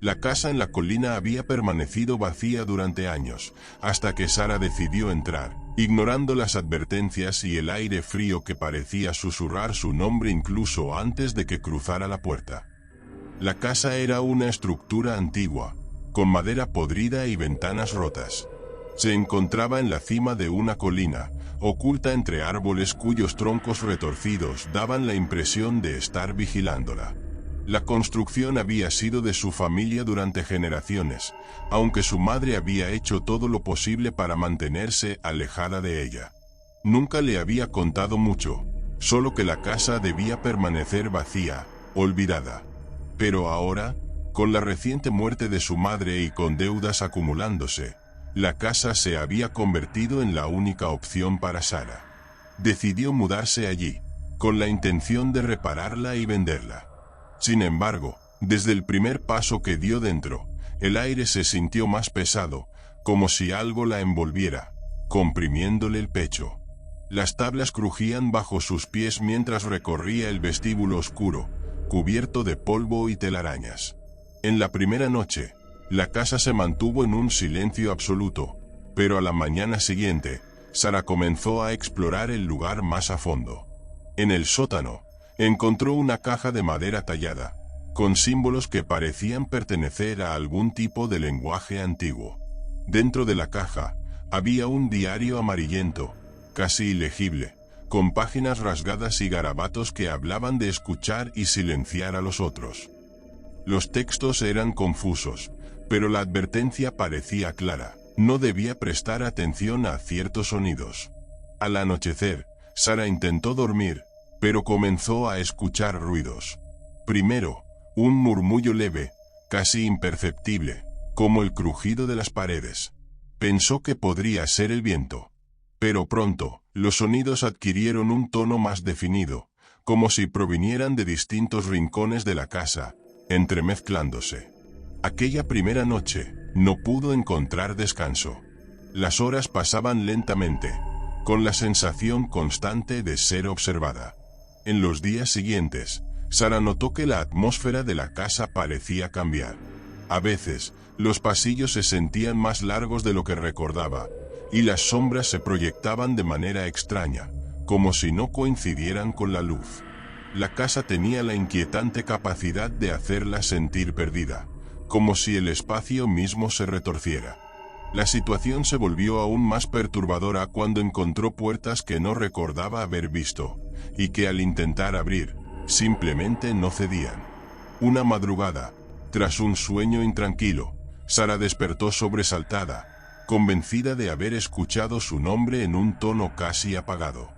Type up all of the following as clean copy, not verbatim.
La casa en la colina había permanecido vacía durante años, hasta que Sara decidió entrar, ignorando las advertencias y el aire frío que parecía susurrar su nombre incluso antes de que cruzara la puerta. La casa era una estructura antigua, con madera podrida y ventanas rotas. Se encontraba en la cima de una colina, oculta entre árboles cuyos troncos retorcidos daban la impresión de estar vigilándola. La construcción había sido de su familia durante generaciones, aunque su madre había hecho todo lo posible para mantenerse alejada de ella. Nunca le había contado mucho, solo que la casa debía permanecer vacía, olvidada. Pero ahora, con la reciente muerte de su madre y con deudas acumulándose, la casa se había convertido en la única opción para Sara. Decidió mudarse allí, con la intención de repararla y venderla. Sin embargo, desde el primer paso que dio dentro, el aire se sintió más pesado, como si algo la envolviera, comprimiéndole el pecho. Las tablas crujían bajo sus pies mientras recorría el vestíbulo oscuro, cubierto de polvo y telarañas. En la primera noche, la casa se mantuvo en un silencio absoluto, pero a la mañana siguiente, Sara comenzó a explorar el lugar más a fondo. En el sótano, encontró una caja de madera tallada, con símbolos que parecían pertenecer a algún tipo de lenguaje antiguo. Dentro de la caja, había un diario amarillento, casi ilegible, con páginas rasgadas y garabatos que hablaban de escuchar y silenciar a los otros. Los textos eran confusos, pero la advertencia parecía clara: no debía prestar atención a ciertos sonidos. Al anochecer, Sara intentó dormir, pero comenzó a escuchar ruidos. Primero, un murmullo leve, casi imperceptible, como el crujido de las paredes. Pensó que podría ser el viento. Pero pronto, los sonidos adquirieron un tono más definido, como si provinieran de distintos rincones de la casa, entremezclándose. Aquella primera noche, no pudo encontrar descanso. Las horas pasaban lentamente, con la sensación constante de ser observada. En los días siguientes, Sara notó que la atmósfera de la casa parecía cambiar. A veces, los pasillos se sentían más largos de lo que recordaba, y las sombras se proyectaban de manera extraña, como si no coincidieran con la luz. La casa tenía la inquietante capacidad de hacerla sentir perdida, como si el espacio mismo se retorciera. La situación se volvió aún más perturbadora cuando encontró puertas que no recordaba haber visto, y que al intentar abrir, simplemente no cedían. Una madrugada, tras un sueño intranquilo, Sara despertó sobresaltada, convencida de haber escuchado su nombre en un tono casi apagado.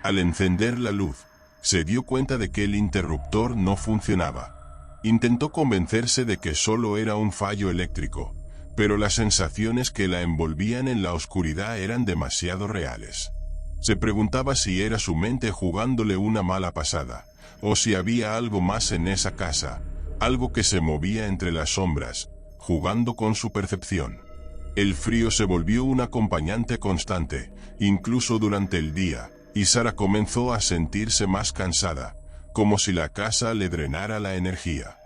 Al encender la luz, se dio cuenta de que el interruptor no funcionaba. Intentó convencerse de que solo era un fallo eléctrico, pero las sensaciones que la envolvían en la oscuridad eran demasiado reales. Se preguntaba si era su mente jugándole una mala pasada, o si había algo más en esa casa, algo que se movía entre las sombras, jugando con su percepción. El frío se volvió un acompañante constante, incluso durante el día, y Sara comenzó a sentirse más cansada, como si la casa le drenara la energía.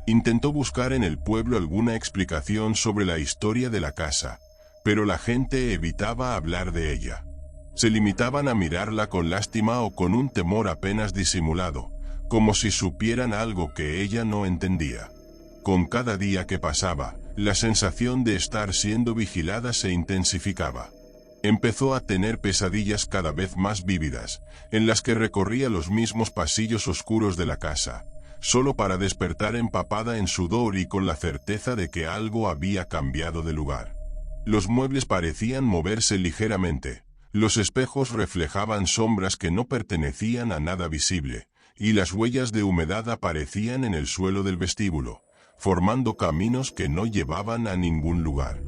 Intentó buscar en el pueblo alguna explicación sobre la historia de la casa, pero la gente evitaba hablar de ella. Se limitaban a mirarla con lástima o con un temor apenas disimulado, como si supieran algo que ella no entendía. Con cada día que pasaba, la sensación de estar siendo vigilada se intensificaba. Empezó a tener pesadillas cada vez más vívidas, en las que recorría los mismos pasillos oscuros de la casa, solo para despertar empapada en sudor y con la certeza de que algo había cambiado de lugar. Los muebles parecían moverse ligeramente, los espejos reflejaban sombras que no pertenecían a nada visible, y las huellas de humedad aparecían en el suelo del vestíbulo, formando caminos que no llevaban a ningún lugar.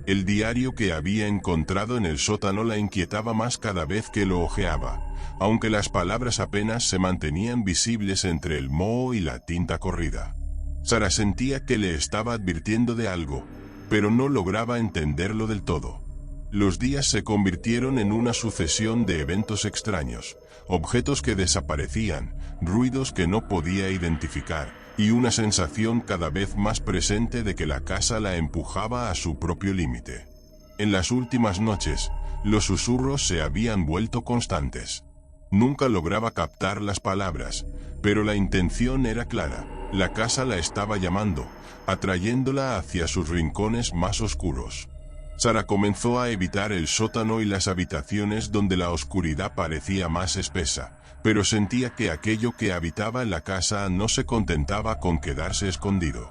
El diario que había encontrado en el sótano la inquietaba más cada vez que lo hojeaba, aunque las palabras apenas se mantenían visibles entre el moho y la tinta corrida. Sara sentía que le estaba advirtiendo de algo, pero no lograba entenderlo del todo. Los días se convirtieron en una sucesión de eventos extraños, objetos que desaparecían, ruidos que no podía identificar, y una sensación cada vez más presente de que la casa la empujaba a su propio límite. En las últimas noches, los susurros se habían vuelto constantes. Nunca lograba captar las palabras, pero la intención era clara. La casa la estaba llamando, atrayéndola hacia sus rincones más oscuros. Sara comenzó a evitar el sótano y las habitaciones donde la oscuridad parecía más espesa, pero sentía que aquello que habitaba en la casa no se contentaba con quedarse escondido.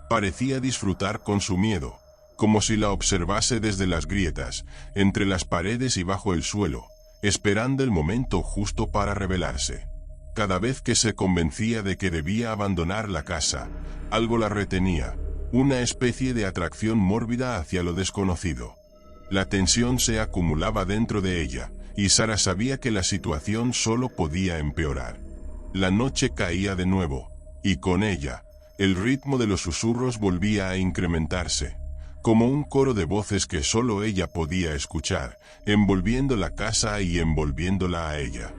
Parecía disfrutar con su miedo, como si la observase desde las grietas, entre las paredes y bajo el suelo, esperando el momento justo para revelarse. Cada vez que se convencía de que debía abandonar la casa, algo la retenía, una especie de atracción mórbida hacia lo desconocido. La tensión se acumulaba dentro de ella, y Sara sabía que la situación solo podía empeorar. La noche caía de nuevo, y con ella, el ritmo de los susurros volvía a incrementarse, como un coro de voces que solo ella podía escuchar, envolviendo la casa y envolviéndola a ella.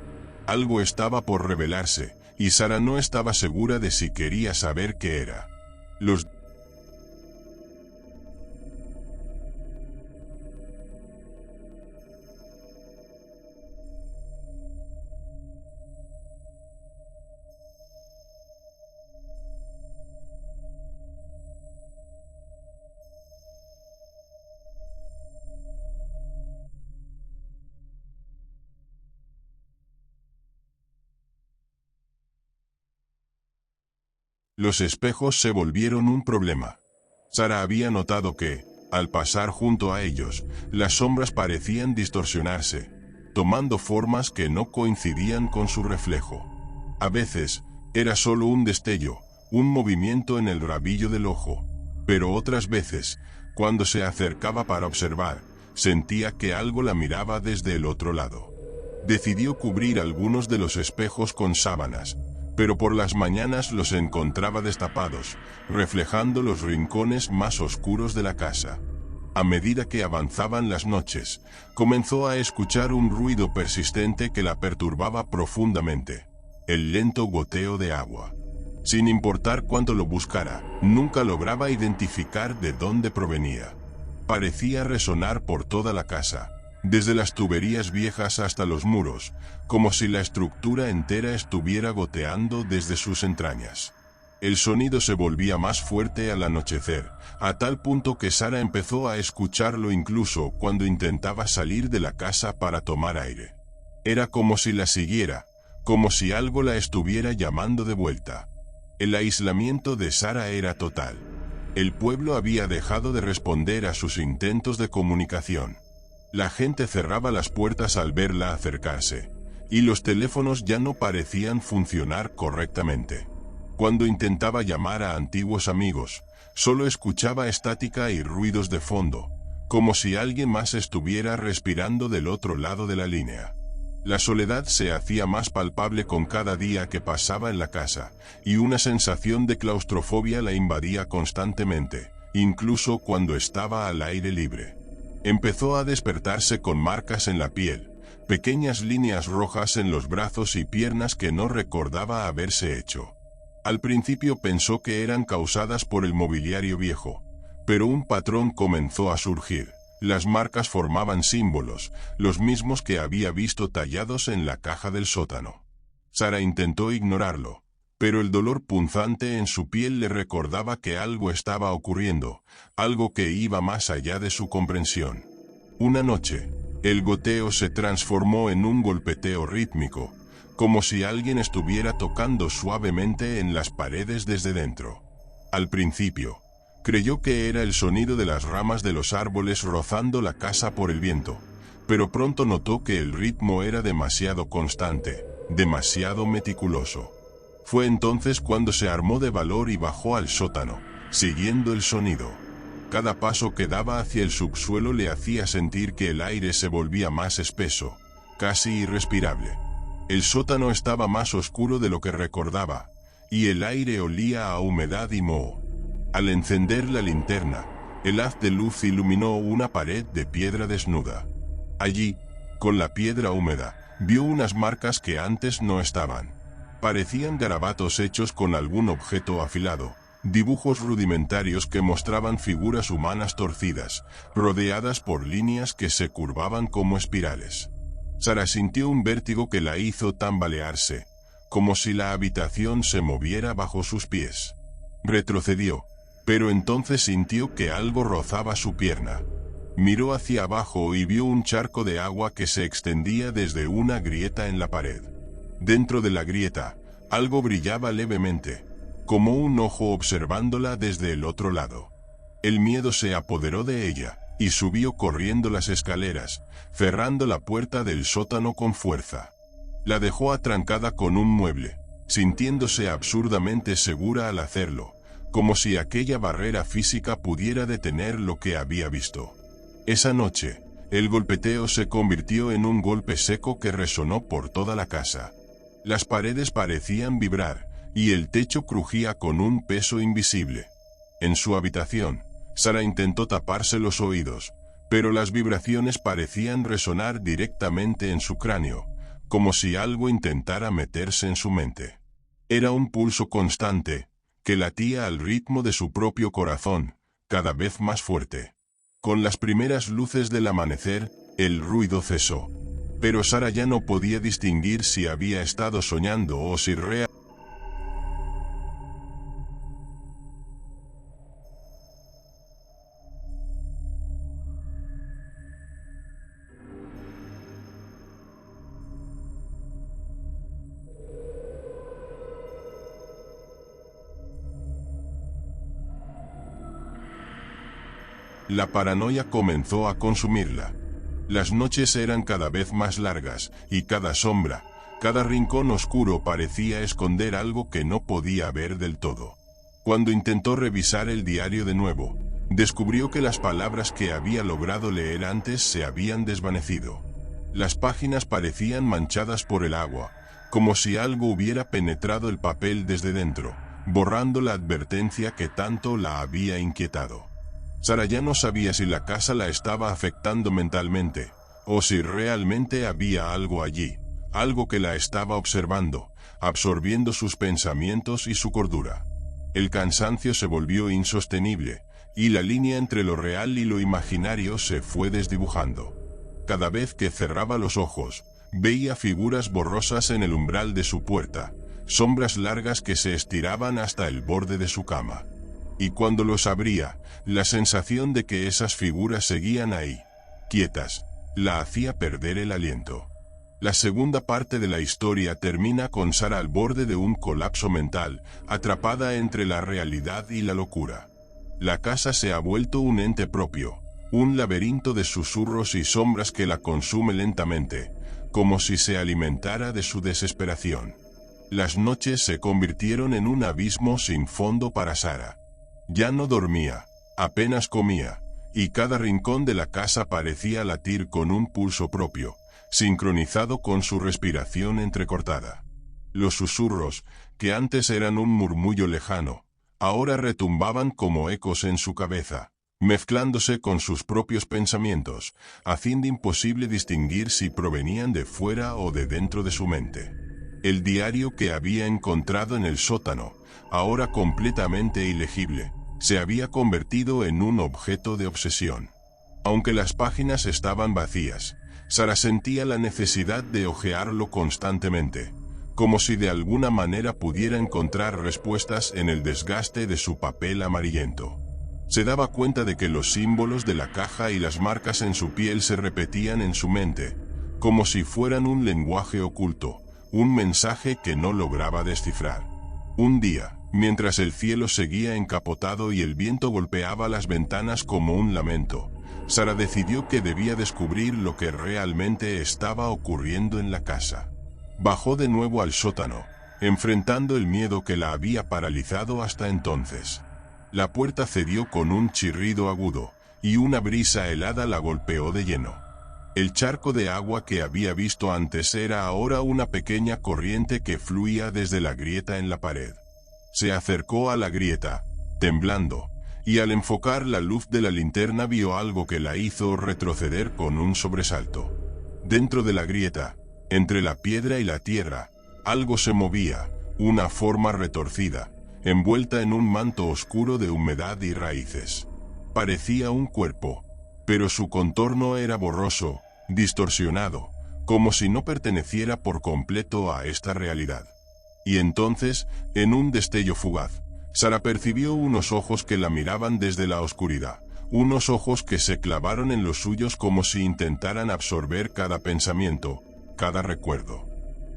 Algo estaba por revelarse, y Sara no estaba segura de si quería saber qué era. Los espejos se volvieron un problema. Sara había notado que, al pasar junto a ellos, las sombras parecían distorsionarse, tomando formas que no coincidían con su reflejo. A veces, era solo un destello, un movimiento en el rabillo del ojo, pero otras veces, cuando se acercaba para observar, sentía que algo la miraba desde el otro lado. Decidió cubrir algunos de los espejos con sábanas, pero por las mañanas los encontraba destapados, reflejando los rincones más oscuros de la casa. A medida que avanzaban las noches, comenzó a escuchar un ruido persistente que la perturbaba profundamente: el lento goteo de agua. Sin importar cuánto lo buscara, nunca lograba identificar de dónde provenía. Parecía resonar por toda la casa, desde las tuberías viejas hasta los muros, como si la estructura entera estuviera goteando desde sus entrañas. El sonido se volvía más fuerte al anochecer, a tal punto que Sara empezó a escucharlo incluso cuando intentaba salir de la casa para tomar aire. Era como si la siguiera, como si algo la estuviera llamando de vuelta. El aislamiento de Sara era total. El pueblo había dejado de responder a sus intentos de comunicación. La gente cerraba las puertas al verla acercarse, y los teléfonos ya no parecían funcionar correctamente. Cuando intentaba llamar a antiguos amigos, solo escuchaba estática y ruidos de fondo, como si alguien más estuviera respirando del otro lado de la línea. La soledad se hacía más palpable con cada día que pasaba en la casa, y una sensación de claustrofobia la invadía constantemente, incluso cuando estaba al aire libre. Empezó a despertarse con marcas en la piel, pequeñas líneas rojas en los brazos y piernas que no recordaba haberse hecho. Al principio pensó que eran causadas por el mobiliario viejo, pero un patrón comenzó a surgir. Las marcas formaban símbolos, los mismos que había visto tallados en la caja del sótano. Sara intentó ignorarlo, pero el dolor punzante en su piel le recordaba que algo estaba ocurriendo, algo que iba más allá de su comprensión. Una noche, el goteo se transformó en un golpeteo rítmico, como si alguien estuviera tocando suavemente en las paredes desde dentro. Al principio, creyó que era el sonido de las ramas de los árboles rozando la casa por el viento, pero pronto notó que el ritmo era demasiado constante, demasiado meticuloso. Fue entonces cuando se armó de valor y bajó al sótano, siguiendo el sonido. Cada paso que daba hacia el subsuelo le hacía sentir que el aire se volvía más espeso, casi irrespirable. El sótano estaba más oscuro de lo que recordaba, y el aire olía a humedad y moho. Al encender la linterna, el haz de luz iluminó una pared de piedra desnuda. Allí, con la piedra húmeda, vio unas marcas que antes no estaban. Parecían garabatos hechos con algún objeto afilado, dibujos rudimentarios que mostraban figuras humanas torcidas, rodeadas por líneas que se curvaban como espirales. Sara sintió un vértigo que la hizo tambalearse, como si la habitación se moviera bajo sus pies. Retrocedió, pero entonces sintió que algo rozaba su pierna. Miró hacia abajo y vio un charco de agua que se extendía desde una grieta en la pared. Dentro de la grieta, algo brillaba levemente, como un ojo observándola desde el otro lado. El miedo se apoderó de ella, y subió corriendo las escaleras, cerrando la puerta del sótano con fuerza. La dejó atrancada con un mueble, sintiéndose absurdamente segura al hacerlo, como si aquella barrera física pudiera detener lo que había visto. Esa noche, el golpeteo se convirtió en un golpe seco que resonó por toda la casa. Las paredes parecían vibrar, y el techo crujía con un peso invisible. En su habitación, Sara intentó taparse los oídos, pero las vibraciones parecían resonar directamente en su cráneo, como si algo intentara meterse en su mente. Era un pulso constante, que latía al ritmo de su propio corazón, cada vez más fuerte. Con las primeras luces del amanecer, el ruido cesó. Pero Sara ya no podía distinguir si había estado soñando o si realmente. La paranoia comenzó a consumirla. Las noches eran cada vez más largas, y cada sombra, cada rincón oscuro parecía esconder algo que no podía ver del todo. Cuando intentó revisar el diario de nuevo, descubrió que las palabras que había logrado leer antes se habían desvanecido. Las páginas parecían manchadas por el agua, como si algo hubiera penetrado el papel desde dentro, borrando la advertencia que tanto la había inquietado. Sara ya no sabía si la casa la estaba afectando mentalmente, o si realmente había algo allí, algo que la estaba observando, absorbiendo sus pensamientos y su cordura. El cansancio se volvió insostenible, y la línea entre lo real y lo imaginario se fue desdibujando. Cada vez que cerraba los ojos, veía figuras borrosas en el umbral de su puerta, sombras largas que se estiraban hasta el borde de su cama. Y cuando los abría, la sensación de que esas figuras seguían ahí, quietas, la hacía perder el aliento. La segunda parte de la historia termina con Sara al borde de un colapso mental, atrapada entre la realidad y la locura. La casa se ha vuelto un ente propio, un laberinto de susurros y sombras que la consume lentamente, como si se alimentara de su desesperación. Las noches se convirtieron en un abismo sin fondo para Sara. Ya no dormía, apenas comía, y cada rincón de la casa parecía latir con un pulso propio, sincronizado con su respiración entrecortada. Los susurros, que antes eran un murmullo lejano, ahora retumbaban como ecos en su cabeza, mezclándose con sus propios pensamientos, haciendo imposible distinguir si provenían de fuera o de dentro de su mente. El diario que había encontrado en el sótano, ahora completamente ilegible, se había convertido en un objeto de obsesión. Aunque las páginas estaban vacías, Sara sentía la necesidad de hojearlo constantemente, como si de alguna manera pudiera encontrar respuestas en el desgaste de su papel amarillento. Se daba cuenta de que los símbolos de la caja y las marcas en su piel se repetían en su mente, como si fueran un lenguaje oculto, un mensaje que no lograba descifrar. Un día, mientras el cielo seguía encapotado y el viento golpeaba las ventanas como un lamento, Sara decidió que debía descubrir lo que realmente estaba ocurriendo en la casa. Bajó de nuevo al sótano, enfrentando el miedo que la había paralizado hasta entonces. La puerta cedió con un chirrido agudo, y una brisa helada la golpeó de lleno. El charco de agua que había visto antes era ahora una pequeña corriente que fluía desde la grieta en la pared. Se acercó a la grieta, temblando, y al enfocar la luz de la linterna vio algo que la hizo retroceder con un sobresalto. Dentro de la grieta, entre la piedra y la tierra, Algo se movía, una forma retorcida, envuelta en un manto oscuro de humedad y raíces. Parecía un cuerpo, pero su contorno era borroso, distorsionado, como si no perteneciera por completo a esta realidad. Y entonces, en un destello fugaz, Sara percibió unos ojos que la miraban desde la oscuridad, unos ojos que se clavaron en los suyos como si intentaran absorber cada pensamiento, cada recuerdo.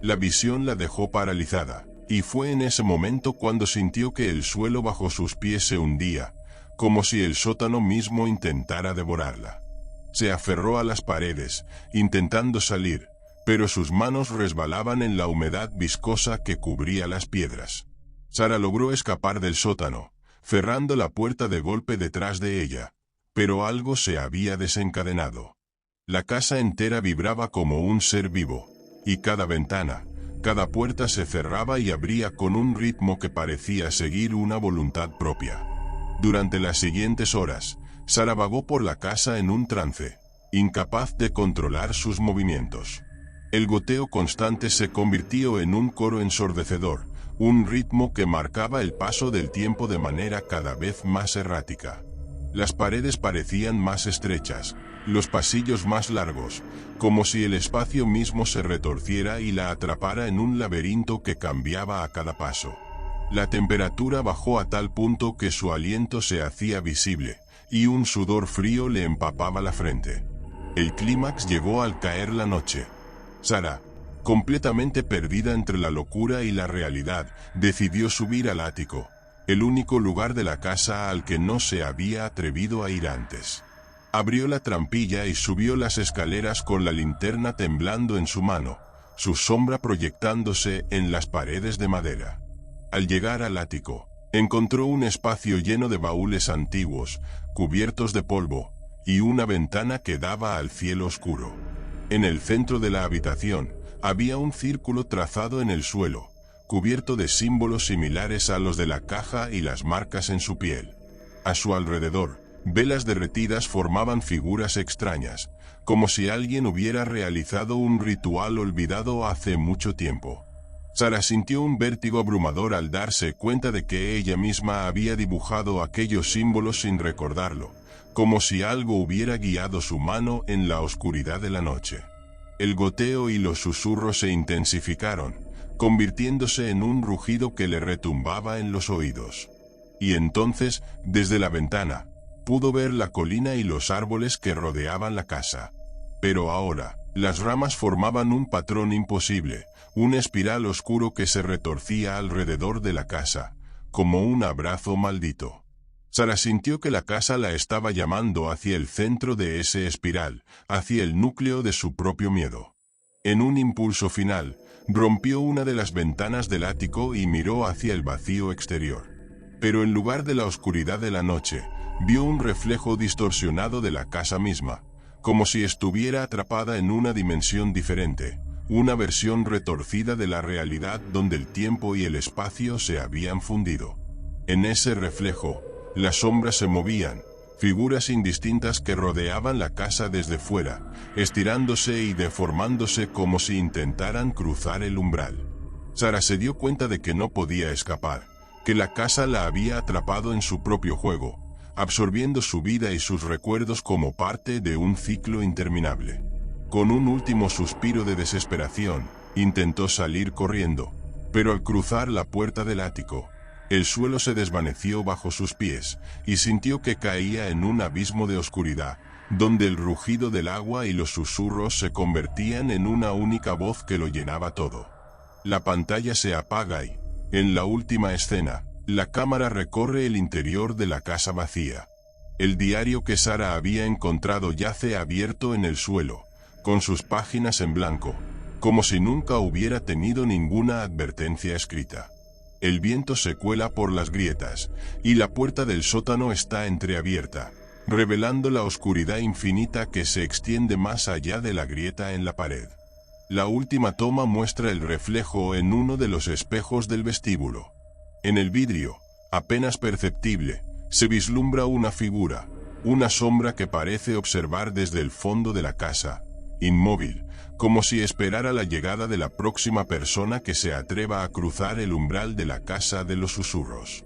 La visión la dejó paralizada, y fue en ese momento cuando sintió que el suelo bajo sus pies se hundía, como si el sótano mismo intentara devorarla. Se aferró a las paredes, intentando salir, pero sus manos resbalaban en la humedad viscosa que cubría las piedras. Sara logró escapar del sótano, cerrando la puerta de golpe detrás de ella, pero algo se había desencadenado. La casa entera vibraba como un ser vivo, y cada ventana, cada puerta se cerraba y abría con un ritmo que parecía seguir una voluntad propia. Durante las siguientes horas, Sara vagó por la casa en un trance, incapaz de controlar sus movimientos. El goteo constante se convirtió en un coro ensordecedor, un ritmo que marcaba el paso del tiempo de manera cada vez más errática. Las paredes parecían más estrechas, los pasillos más largos, como si el espacio mismo se retorciera y la atrapara en un laberinto que cambiaba a cada paso. La temperatura bajó a tal punto que su aliento se hacía visible, y un sudor frío le empapaba la frente. El clímax llegó al caer la noche. Sara, completamente perdida entre la locura y la realidad, decidió subir al ático, el único lugar de la casa al que no se había atrevido a ir antes. Abrió la trampilla y subió las escaleras con la linterna temblando en su mano, su sombra proyectándose en las paredes de madera. Al llegar al ático, encontró un espacio lleno de baúles antiguos, cubiertos de polvo, y una ventana que daba al cielo oscuro. En el centro de la habitación, había un círculo trazado en el suelo, cubierto de símbolos similares a los de la caja y las marcas en su piel. A su alrededor, velas derretidas formaban figuras extrañas, como si alguien hubiera realizado un ritual olvidado hace mucho tiempo. Sara sintió un vértigo abrumador al darse cuenta de que ella misma había dibujado aquellos símbolos sin recordarlo, como si algo hubiera guiado su mano en la oscuridad de la noche. El goteo y los susurros se intensificaron, convirtiéndose en un rugido que le retumbaba en los oídos. Y entonces, desde la ventana, pudo ver la colina y los árboles que rodeaban la casa. Pero ahora, las ramas formaban un patrón imposible, un espiral oscuro que se retorcía alrededor de la casa, como un abrazo maldito. Sara sintió que la casa la estaba llamando hacia el centro de ese espiral, hacia el núcleo de su propio miedo. En un impulso final, rompió una de las ventanas del ático y miró hacia el vacío exterior. Pero en lugar de la oscuridad de la noche, vio un reflejo distorsionado de la casa misma, como si estuviera atrapada en una dimensión diferente, una versión retorcida de la realidad donde el tiempo y el espacio se habían fundido. En ese reflejo, las sombras se movían, figuras indistintas que rodeaban la casa desde fuera, estirándose y deformándose como si intentaran cruzar el umbral. Sara se dio cuenta de que no podía escapar, que la casa la había atrapado en su propio juego, absorbiendo su vida y sus recuerdos como parte de un ciclo interminable. Con un último suspiro de desesperación, intentó salir corriendo, pero al cruzar la puerta del ático, el suelo se desvaneció bajo sus pies, y sintió que caía en un abismo de oscuridad, donde el rugido del agua y los susurros se convertían en una única voz que lo llenaba todo. La pantalla se apaga y, en la última escena, la cámara recorre el interior de la casa vacía. El diario que Sara había encontrado yace abierto en el suelo, con sus páginas en blanco, como si nunca hubiera tenido ninguna advertencia escrita. El viento se cuela por las grietas, y la puerta del sótano está entreabierta, revelando la oscuridad infinita que se extiende más allá de la grieta en la pared. La última toma muestra el reflejo en uno de los espejos del vestíbulo. En el vidrio, apenas perceptible, se vislumbra una figura, una sombra que parece observar desde el fondo de la casa, inmóvil, como si esperara la llegada de la próxima persona que se atreva a cruzar el umbral de la casa de los susurros.